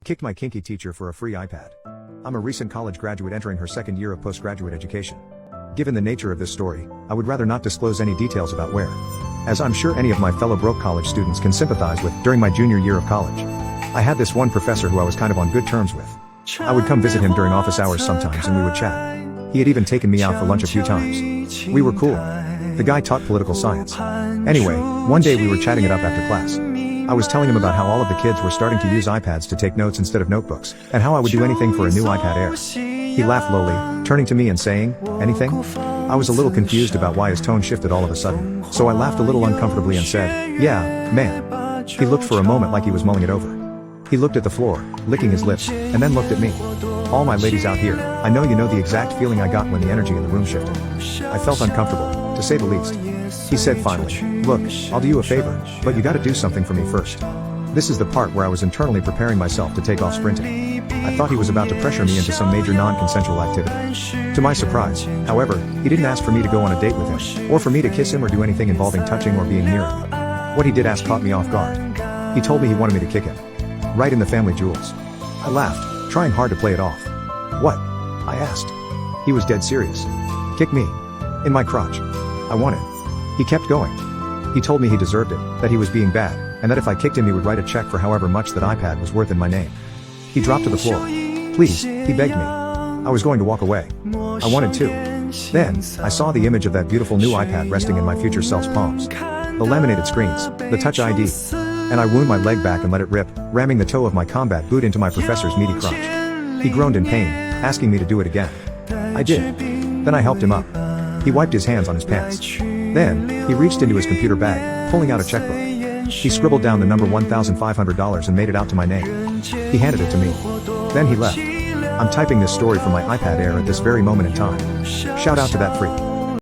Kicked my kinky teacher for a free iPad. I'm a recent college graduate entering her second year of postgraduate education. Given the nature of this story, I would rather not disclose any details about where. As I'm sure any of my fellow broke college students can sympathize with, during my junior year of college. I had this one professor who I was kind of on good terms with. I would come visit him during office hours sometimes and we would chat. He had even taken me out for lunch a few times. We were cool. The guy taught political science. Anyway, one day we were chatting it up after class. I was telling him about how all of the kids were starting to use iPads to take notes instead of notebooks, and how I would do anything for a new iPad Air. He laughed lowly, turning to me and saying, "Anything?" I was a little confused about why his tone shifted all of a sudden, so I laughed a little uncomfortably and said, "Yeah, man." He looked for a moment like he was mulling it over. He looked at the floor, licking his lips, and then looked at me. "All my ladies out here, I know you know the exact feeling I got when the energy in the room shifted. I felt uncomfortable, to say the least." He said finally, "Look, I'll do you a favor, but you gotta do something for me first." This is the part where I was internally preparing myself to take off sprinting. I thought he was about to pressure me into some major non-consensual activity. To my surprise, however, he didn't ask for me to go on a date with him, or for me to kiss him or do anything involving touching or being near him. What he did ask caught me off guard. He told me he wanted me to kick him. Right in the family jewels. I laughed, trying hard to play it off. "What?" I asked. He was dead serious. "Kick me. In my crotch. I want it." He kept going. He told me he deserved it, that he was being bad, and that if I kicked him he would write a check for however much that iPad was worth in my name. He dropped to the floor. "Please," he begged me. I was going to walk away. I wanted to. Then, I saw the image of that beautiful new iPad resting in my future self's palms. The laminated screens, the Touch ID. And I wound my leg back and let it rip, ramming the toe of my combat boot into my professor's meaty crotch. He groaned in pain, asking me to do it again. I did. Then I helped him up. He wiped his hands on his pants. Then, he reached into his computer bag, pulling out a checkbook. He scribbled down the number $1,500 and made it out to my name. He handed it to me. Then he left. I'm typing this story for my iPad Air at this very moment in time. Shout out to that freak.